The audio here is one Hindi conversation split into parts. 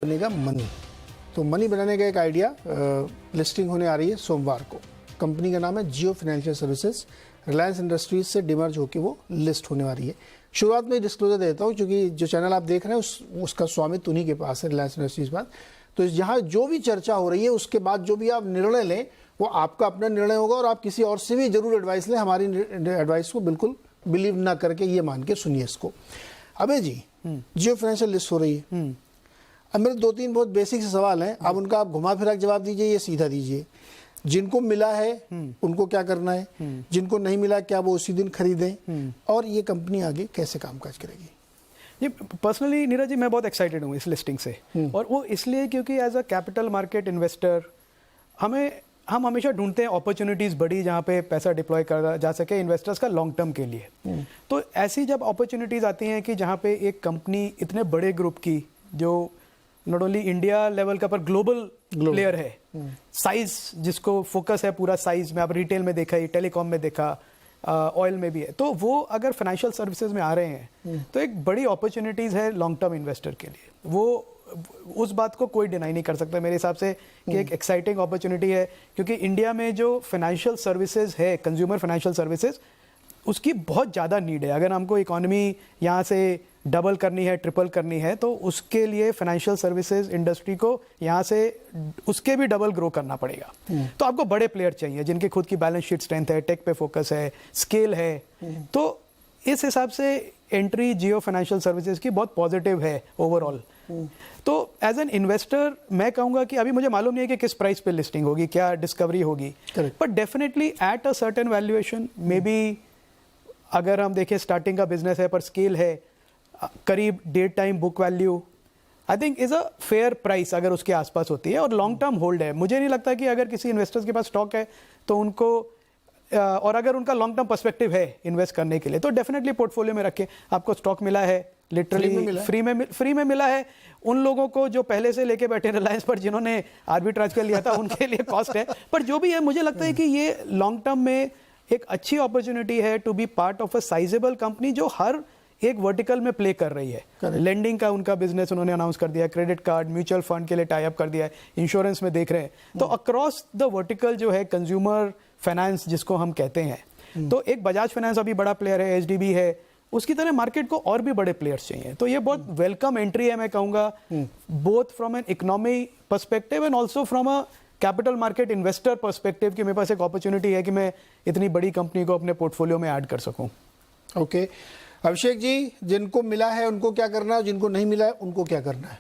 बनेगा मनी। तो मनी बनाने का एक आइडिया लिस्टिंग होने आ रही है सोमवार को। कंपनी का नाम है जियो फाइनेंशियल सर्विसेज। रिलायंस इंडस्ट्रीज से डिमर्ज होकर वो लिस्ट होने वाली है। शुरुआत में डिस्क्लोजर देता हूँ क्योंकि जो चैनल आप देख रहे हैं उसका स्वामित्व उन्हीं के पास है, रिलायंस इंडस्ट्रीज बाद। तो यहाँ जो भी चर्चा हो रही है उसके बाद जो भी आप निर्णय लें वो आपका अपना निर्णय होगा और आप किसी और से भी जरूर एडवाइस लें। हमारी एडवाइस को बिल्कुल बिलीव ना करके ये मान के सुनिए इसको। अबे जी, जियो फाइनेंशियल लिस्ट हो रही है। अब मेरे दो तीन बहुत बेसिक से सवाल हैं, अब उनका आप घुमा फिरा जवाब दीजिए या सीधा दीजिए। जिनको मिला है उनको क्या करना है, जिनको नहीं मिला क्या वो उसी दिन खरीदें, और ये कंपनी आगे कैसे कामकाज करेगी। ये पर्सनली नीरज जी मैं बहुत एक्साइटेड हूँ इस लिस्टिंग से, और वो इसलिए क्योंकि as a capital market investor हम हमेशा ढूंढते हैं अपॉर्चुनिटीज़ बड़ी जहाँ पे पैसा डिप्लॉय करा जा सके इन्वेस्टर्स का लॉन्ग टर्म के लिए। तो ऐसी जब अपॉर्चुनिटीज़ आती हैं कि जहाँ पे एक कंपनी इतने बड़े ग्रुप की जो नॉट ओनली इंडिया लेवल का पर ग्लोबल प्लेयर है, साइज जिसको फोकस है पूरा साइज में, आप रिटेल में देखा, टेलीकॉम में देखा, ऑयल में भी है, तो वो अगर फाइनेंशियल सर्विसेज में आ रहे हैं तो एक बड़ी अपॉर्चुनिटीज़ है लॉन्ग टर्म इन्वेस्टर के लिए। वो उस बात को कोई डिनाई नहीं कर सकता मेरे हिसाब से कि एक एक्साइटिंग अपॉर्चुनिटी है, क्योंकि इंडिया में जो फाइनेंशियल सर्विसेज है, कंज्यूमर फाइनेंशियल सर्विसेज, उसकी बहुत ज़्यादा नीड है। अगर हमको इकोनॉमी यहाँ से डबल करनी है, ट्रिपल करनी है, तो उसके लिए फाइनेंशियल सर्विसेज इंडस्ट्री को यहाँ से उसके भी डबल ग्रो करना पड़ेगा। तो आपको बड़े प्लेयर चाहिए जिनकी खुद की बैलेंस शीट स्ट्रेंथ है, टेक पे फोकस है, स्केल है। तो इस हिसाब से एंट्री जियो फाइनेंशियल सर्विसेज की बहुत पॉजिटिव है ओवरऑल। तो एज एन इन्वेस्टर मैं कहूँगा कि अभी मुझे मालूम नहीं है कि किस प्राइस पे लिस्टिंग होगी, क्या डिस्कवरी होगी, but definitely at a certain valuation may be, अगर हम देखें स्टार्टिंग का बिजनेस है पर स्केल है, करीब 1.5 time book value, I think is a fair price अगर उसके आसपास होती है और लॉन्ग टर्म होल्ड है। मुझे नहीं लगता कि अगर किसी इन्वेस्टर्स के पास स्टॉक है तो उनको और अगर उनका लॉन्ग टर्म पर्सपेक्टिव है इन्वेस्ट करने के लिए तो डेफिनेटली पोर्टफोलियो में रखें। आपको स्टॉक मिला है, लिटरली फ्री में मिला है। उन लोगों को जो पहले से लेके बैठे रिलायंस पर, जिन्होंने आर्बिट्राज कर लिया था, उनके लिए कॉस्ट है। पर जो भी है, मुझे लगता है कि ये लॉन्ग टर्म में एक अच्छी अपॉर्चुनिटी है to be part of a sizeable company जो हर एक वर्टिकल में प्ले कर रही है। लेंडिंग का उनका बिजनेस उन्होंने अनाउंस कर दिया, क्रेडिट कार्ड, म्यूचुअल फंड के लिए टाई अप कर दिया है, इंश्योरेंस में देख रहे हैं। तो अक्रॉस द वर्टिकल जो है कंज्यूमर फाइनेंस जिसको हम कहते हैं, तो एक बजाज फाइनेंस अभी बड़ा प्लेयर है, एचडीबी है, उसकी तरह मार्केट को और भी बड़े प्लेयर्स चाहिए। तो ये बहुत वेलकम एंट्री है मैं कहूँगा, both from an economy perspective and also from a capital market investor perspective कि मेरे पास एक अपॉर्चुनिटी है कि मैं इतनी बड़ी कंपनी को अपने पोर्टफोलियो में ऐड कर सकूं। ओके अभिषेक जी, जिनको मिला है उनको क्या करना है, जिनको नहीं मिला है उनको क्या करना है?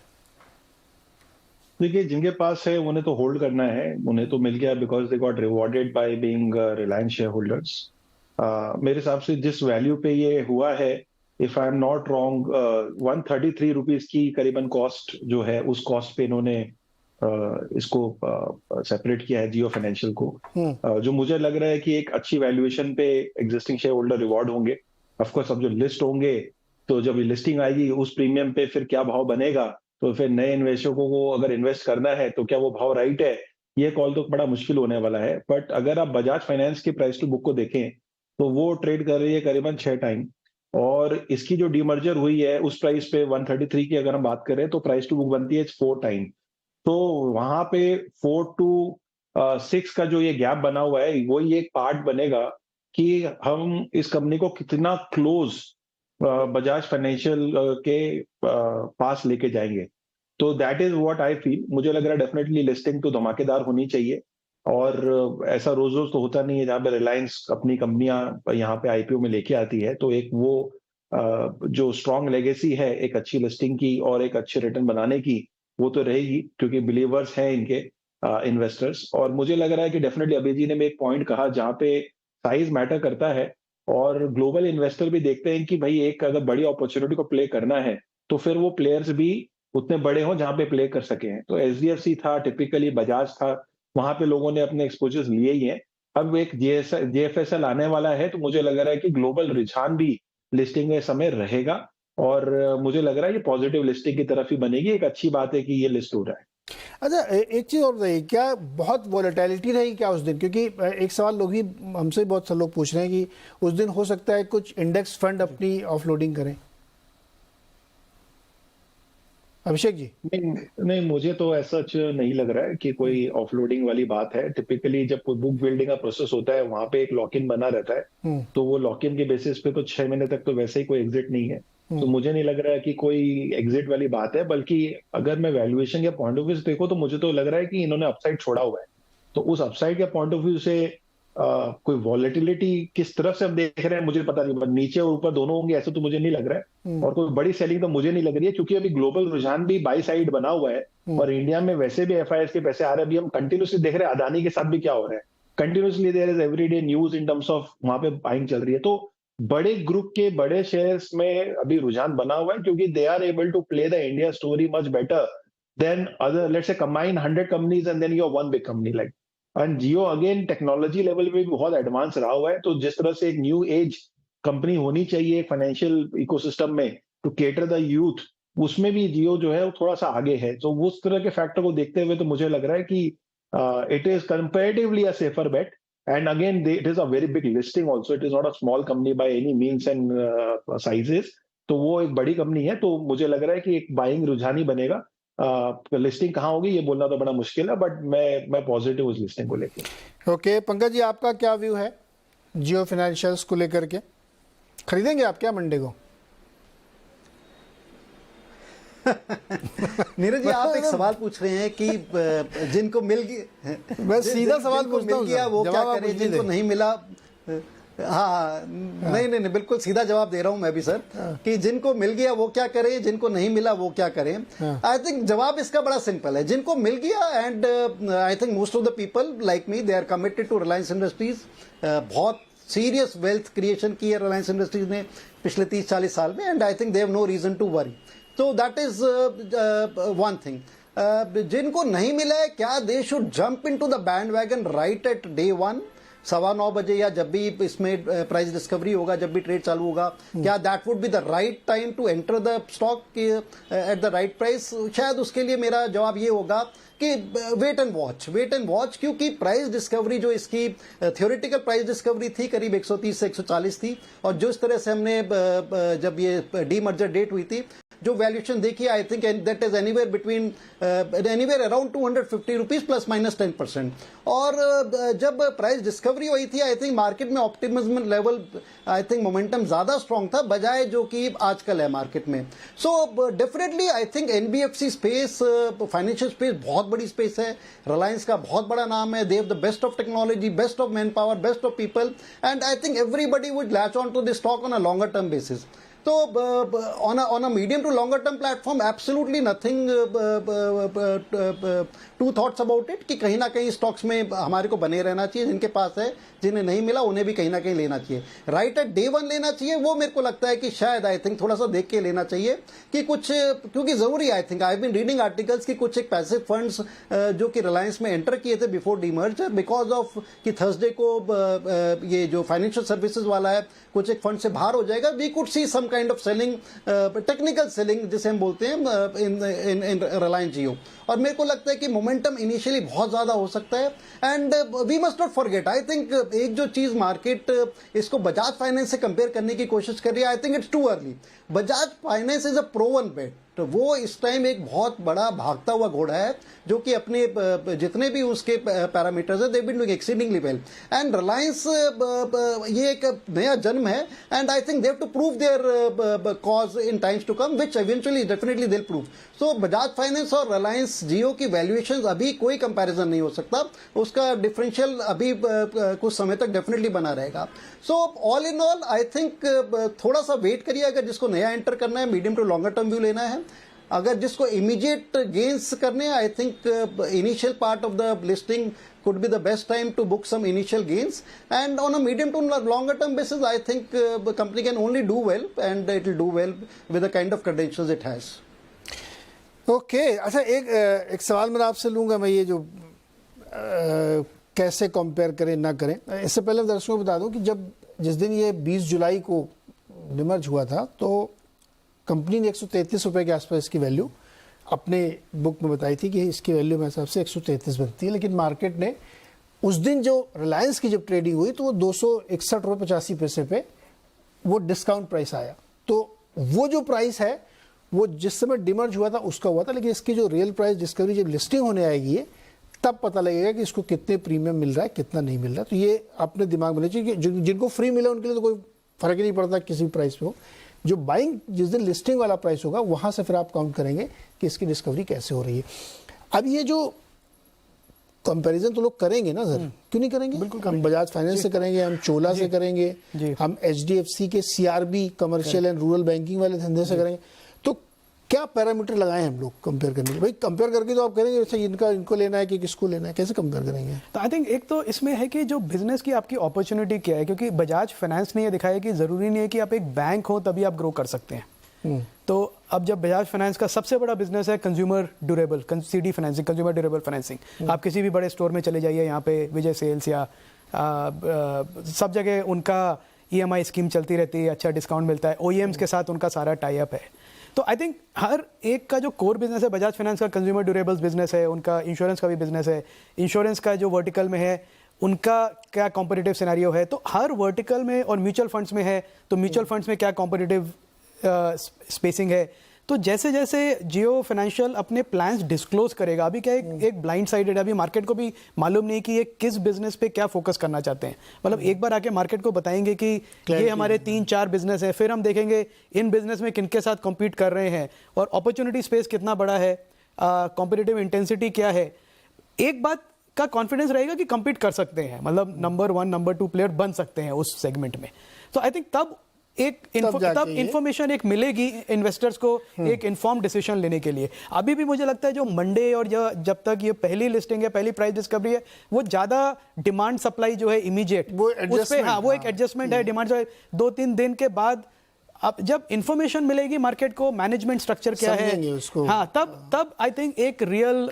देखिए, जिनके पास है उन्हें तो होल्ड करना है, उन्हें तो मिल गया because they got rewarded by being Reliance share holders. मेरे हिसाब से जिस वैल्यू पे ये हुआ है, if I am not wrong, 133 rupees की करीबन कॉस्ट जो है, उस कॉस्ट पे इन्होंने इसको सेपरेट किया है जियो फाइनेंशियल को। जो मुझे लग रहा है कि एक अच्छी वैल्यूएशन पे एग्जिस्टिंग शेयर होल्डर रिवॉर्ड होंगे। ऑफकोर्स अब जो लिस्ट होंगे तो जब लिस्टिंग आएगी उस प्रीमियम पे फिर क्या भाव बनेगा, तो फिर नए इन्वेस्टरों को अगर इन्वेस्ट करना है तो क्या वो भाव राइट है, ये कॉल तो बड़ा मुश्किल होने वाला है। बट अगर आप बजाज फाइनेंस की प्राइस टू बुक को देखें तो वो ट्रेड कर रही है करीबन 6 टाइम, और इसकी जो डीमर्जर हुई है उस प्राइस पे 133 की अगर हम बात करें तो प्राइस टू बुक बनती है 4 टाइम। तो वहां पे 4 to 6 का जो ये गैप बना हुआ है वही एक पार्ट बनेगा कि हम इस कंपनी को कितना क्लोज बजाज फाइनेंशियल के पास लेके जाएंगे। तो that is what I feel. मुझे लग रहा है डेफिनेटली लिस्टिंग तो धमाकेदार होनी चाहिए, और ऐसा रोज रोज तो होता नहीं है जहां पे रिलायंस अपनी कंपनियां यहाँ पे आईपीओ में लेके आती है। तो एक वो जो स्ट्रॉन्ग लेगेसी है एक अच्छी लिस्टिंग की और एक अच्छे रिटर्न बनाने की, वो तो रहेगी क्योंकि बिलीवर्स हैं इनके इन्वेस्टर्स। और मुझे लग रहा है कि डेफिनेटली अभी जी ने एक पॉइंट कहा जहां पे साइज मैटर करता है, और ग्लोबल इन्वेस्टर भी देखते हैं कि भाई एक अगर बड़ी अपॉर्चुनिटी को प्ले करना है तो फिर वो प्लेयर्स भी उतने बड़े हों जहां पे प्ले कर सके हैं। तो एचडीएफसी था, टिपिकली बजाज था, वहां पे लोगों ने अपने एक्सपोजर्स लिए ही हैं। अब एक जेएफएसएल आने वाला है तो मुझे लग रहा है कि ग्लोबल रुझान भी लिस्टिंग में समय रहेगा, और मुझे लग रहा है कि पॉजिटिव लिस्टिंग की तरफ ही बनेगी। एक अच्छी बात है कि ये लिस्ट हो रहा है। अच्छा, एक चीज़ और बताइए, क्या बहुत वॉलेटिलिटी रही क्या उस दिन? क्योंकि एक सवाल लोग ही हमसे बहुत सारे लोग पूछ रहे हैं कि उस दिन हो सकता है कुछ इंडेक्स फंड अपनी ऑफलोडिंग करें। अभिषेक जी? नहीं नहीं, मुझे तो ऐसा नहीं लग रहा है कि कोई ऑफलोडिंग वाली बात है। टिपिकली जब बुक बिल्डिंग का प्रोसेस होता है वहां पे एक लॉक इन बना रहता है, तो वो लॉक इन के बेसिस पे तो 6 महीने तक तो वैसे ही कोई एग्जिट नहीं है। तो मुझे नहीं लग रहा है कि कोई एग्जिट वाली बात है, बल्कि अगर मैं वैल्यूएशन के पॉइंट ऑफ व्यू से देखो तो मुझे तो लग रहा है कि इन्होंने अपसाइड छोड़ा हुआ है। तो उस अपसाइड के पॉइंट ऑफ व्यू से कोई वॉलेटिलिटी किस तरफ से हम देख रहे हैं मुझे पता नहीं, बट नीचे और ऊपर दोनों होंगे ऐसा तो मुझे नहीं लग रहा है। और कोई बड़ी सेलिंग तो मुझे नहीं लग रही है, क्योंकि अभी ग्लोबल रुझान भी बाई साइड बना हुआ है, और इंडिया में वैसे भी एफआईएस के पैसे आ रहे हैं। अभी हम कंटिन्यूसली देख रहे हैं अदानी के साथ भी क्या हो रहा है, continuously there is everyday news in terms of वहां पे बाइंग चल रही है। तो बड़े ग्रुप के बड़े शेयर्स में अभी रुझान बना हुआ है, क्योंकि they are able to play the India story much better than other, let's say combine 100 companies and then you are one big company like. And Jio again technology level पे भी बहुत एडवांस रहा हुआ है, तो जिस तरह से एक न्यू एज कंपनी होनी चाहिए फाइनेंशियल इकोसिस्टम में टू केटर द यूथ, उसमें भी जियो जो है वो थोड़ा सा आगे है। तो उस तरह के फैक्टर को देखते हुए तो मुझे लग रहा है कि it is comparatively a safer bet. And again it is a very big listing also, it is not a small company by any means and sizes. तो वो एक बड़ी कंपनी है, तो मुझे लग रहा है कि एक बाइंग रुझान ही बनेगा। लिस्टिंग कहाँ होगी ये बोलना तो बड़ा मुश्किल है, बट मैं पॉजिटिव उस लिस्टिंग को लेकर। ओके, पंकज जी आपका क्या व्यू है जियो फाइनेंशियल्स को लेकर के? खरीदेंगे आप क्या मंडे को? नीरज जी, आप एक सवाल पूछ रहे हैं कि जिनको मिल गया, मैं सीधा सवाल पूछता हूं, मिल गया वो क्या करे, जिनको नहीं मिला। हाँ, नहीं, बिल्कुल सीधा जवाब दे रहा हूं मैं भी सर, कि जिनको मिल गया वो क्या करे, जिनको नहीं मिला वो क्या करे। आई थिंक जवाब इसका बड़ा सिंपल है। जिनको मिल गया, and I think most of the people like me, they are committed to Reliance Industries. बहुत सीरियस वेल्थ क्रिएशन की है रिलायंस इंडस्ट्रीज ने पिछले 30-40 साल में, and I think they have no reason to worry. तो दैट इज वन थिंग। जिनको नहीं मिला है, क्या they should jump into the band wagon right at day 1, 9:15 बजे, या जब भी इसमें प्राइस डिस्कवरी होगा, जब भी ट्रेड चालू होगा, क्या that would be the right time to enter the stock at the right price? शायद उसके लिए मेरा जवाब ये होगा कि वेट एंड वॉच, क्योंकि प्राइस डिस्कवरी जो इसकी थ्योरेटिकल प्राइस डिस्कवरी थी करीब 130 से 140 थी, और जिस तरह से हमने जब ये डीमर्जर डेट हुई थी, जो वैल्यूएशन देखी, I think that is anywhere between anywhere around 250 rupees ±10%। और जब प्राइस डिस्कवरी हुई थी, आई थिंक मार्केट में optimism level, I think momentum ज्यादा स्ट्रांग था बजाय जो कि आजकल है मार्केट में। So definitely I think NBFC space, financial space बहुत बड़ी स्पेस है। रिलायंस का बहुत बड़ा नाम है, they have the best of technology, best of man power, best of people, and I think everybody would latch on to this stock on a longer term basis. So on a medium to longer term platform, absolutely nothing two thoughts about it, कि कहीं ना कहीं स्टॉक्स में हमारे को बने रहना चाहिए। जिनके पास है, जिन्हें नहीं मिला, उन्हें भी कहीं ना कहीं लेना चाहिए। राइट एट डे 1 लेना चाहिए, वो मेरे को लगता है कि शायद आई थिंक थोड़ा सा देख के लेना चाहिए कि कुछ, क्योंकि जरूरी, I think I have been reading articles कि कुछ एक पैसिव फंड्स जो कि रिलायंस में एंटर किए थे बिफोर डीमर्जर, बिकॉज ऑफ कि थर्सडे को ये जो फाइनेंशियल सर्विसेज वाला है कुछ एक फंड से बाहर हो जाएगा, we could see some kind of selling, technical selling जिसे हम बोलते हैं इन रिलायंस जियो। और मेरे को लगता है कि मोमेंटम इनिशियली बहुत ज्यादा हो सकता है, and we must not forget, I think एक जो चीज मार्केट इसको बजाज फाइनेंस से कंपेयर करने की कोशिश कर रही है, I think it's too early. Bajaj finance is a proven bet, तो वो इस टाइम एक बहुत बड़ा भागता हुआ घोड़ा है, जो कि अपने जितने भी उसके पैरामीटर्स है, they been doing exceedingly well. And Reliance ये एक नया जन्म है, and I think they have to prove their cause in times to come, which eventually definitely they will prove. So Bajaj Finance और रिलायंस जियो की वैल्यूएशन अभी कोई कंपैरिजन नहीं हो सकता, उसका डिफरेंशियल अभी कुछ समय तक डेफिनेटली बना रहेगा। So all in all I think थोड़ा सा वेट करिए, अगर जिसको नया एंटर करना है, medium to longer term view लेना है। अगर जिसको इमीडिएट गेन्स करने हैं, I think initial part of the listing could be the best time to book some initial gains, and on a medium to longer term basis I think the company can only do well, and it will do well with the kind of credentials it has. Okay, अच्छा एक सवाल मैं आपसे लूँगा, मैं ये जो कैसे कंपेयर करें ना करें, इससे पहले दर्शकों को बता दूं कि जिस दिन ये 20 जुलाई को डिमर्ज हुआ था, तो कंपनी ने 133 रुपये के आसपास इसकी वैल्यू अपने बुक में बताई थी कि इसकी वैल्यू मेरे हिसाब से 133 बनती है, लेकिन मार्केट ने उस दिन जो रिलायंस की जब ट्रेडिंग हुई तो वो 261 रुपये 85 पैसे पे वो डिस्काउंट प्राइस आया। तो वो जो प्राइस है वो जिस समय डिमर्ज हुआ था उसका हुआ था, लेकिन इसकी जो रियल प्राइस डिस्कवरी जब लिस्टिंग होने आएगी है तब पता लगेगा कि इसको कितने प्रीमियम मिल रहा है, कितना नहीं मिल रहा है। तो ये अपने दिमाग में चाहिए कि जिनको फ्री मिला उनके लिए तो कोई फर्क ही नहीं पड़ता किसी भी प्राइस पे हो। जो बाइंग जिस दिन लिस्टिंग वाला प्राइस होगा वहां से फिर आप काउंट करेंगे कि इसकी डिस्कवरी कैसे हो रही है। अब ये जो कंपैरिजन तो लोग करेंगे ना सर, क्यों नहीं करेंगे? बिल्कुल, हम बजाज फाइनेंस से करेंगे, हम चोला से करेंगे, हम HDFC के CRB commercial and rural banking वाले धंधे से करेंगे। तो क्या पैरामीटर लगाए हम लोग कंपेयर करने के? भाई कंपेयर करके तो आप करेंगे अच्छा इनको लेना है कि किसको लेना है, कैसे कंपेयर करेंगे? तो आई थिंक एक तो इसमें है कि जो बिजनेस की आपकी अपॉर्चुनिटी क्या है, क्योंकि बजाज फाइनेंस ने ये दिखाया कि जरूरी नहीं है कि आप एक बैंक हो तभी आप ग्रो कर सकते हैं। तो अब जब बजाज फाइनेंस का सबसे बड़ा बिजनेस है consumer durable, CD financing, consumer durable financing. आप किसी भी बड़े स्टोर में चले जाइए, यहाँ पे विजय सेल्स या सब जगह उनका EMI स्कीम चलती रहती है, अच्छा डिस्काउंट मिलता है, OEMs के साथ उनका सारा टाई अप है। तो आई थिंक हर एक का जो कोर बिजनेस है बजाज फाइनेंस का, कंज्यूमर ड्यूरेबल्स बिजनेस है, उनका इंश्योरेंस का भी बिजनेस है, इंश्योरेंस का जो वर्टिकल में है उनका क्या कॉम्पिटिटिव सिनेरियो है, तो हर वर्टिकल में, और म्यूचुअल फंड्स में है तो म्यूचुअल फंड्स में क्या कॉम्पिटिटिव स्पेसिंग है। तो जैसे जैसे जियो फाइनेंशियल अपने प्लान्स डिस्क्लोज करेगा, अभी क्या एक ब्लाइंड साइडेड है, अभी मार्केट को भी मालूम नहीं कि ये किस बिजनेस पे क्या फोकस करना चाहते हैं। मतलब एक बार आके मार्केट को बताएंगे कि ये हमारे 3-4 बिजनेस है, फिर हम देखेंगे इन बिजनेस में किनके साथ कॉम्पीट कर रहे हैं और अपॉर्चुनिटी स्पेस कितना बड़ा है, कॉम्पिटिटिव इंटेंसिटी क्या है। एक बात का कॉन्फिडेंस रहेगा कि कम्पीट कर सकते हैं, मतलब नंबर 1 नंबर 2 प्लेयर बन सकते हैं उस सेगमेंट में। तो आई थिंक तब इंफॉर्मेशन एक मिलेगी इन्वेस्टर्स को एक इन्फॉर्म डिसीजन लेने के लिए। अभी भी मुझे लगता है जो मंडे और जब तक ये पहली लिस्टिंग है, पहली प्राइस डिस्कवरी है, वो ज्यादा डिमांड सप्लाई जो है इमीडिएट उस पे, हाँ वो एक एडजस्टमेंट है डिमांड जो 2-3 दिन के बाद। अब जब इंफॉर्मेशन मिलेगी मार्केट को, मैनेजमेंट स्ट्रक्चर क्या है उसको, हाँ तब आई थिंक एक रियल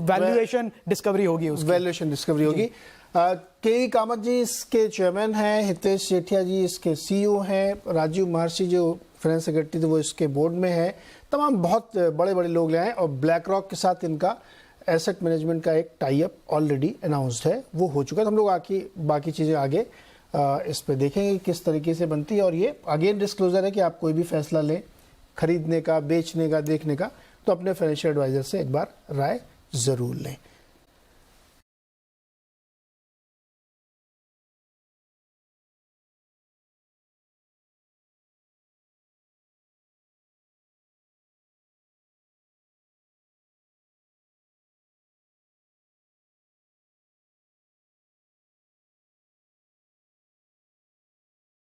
वैल्यूएशन डिस्कवरी होगी, वैल्यूएशन डिस्कवरी होगी। के कामत जी इसके चेयरमैन हैं, हितेश सेठिया जी इसके CEO हैं, राजीव महर्षि जो फाइनेंस सेक्रेटरी थे वो इसके बोर्ड में है, तमाम बहुत बड़े बड़े लोग ले आए। और ब्लैक रॉक के साथ इनका एसेट मैनेजमेंट का एक टाई अप ऑलरेडी अनाउंस्ड है, वो हो चुका है। तो हम लोग बाकी चीज़ें आगे इस पे देखेंगे किस तरीके से बनती है। और ये अगेन डिस्क्लोजर है कि आप कोई भी फैसला लें खरीदने का, बेचने का, देखने का, तो अपने फाइनेंशियल एडवाइजर से एक बार राय ज़रूर लें।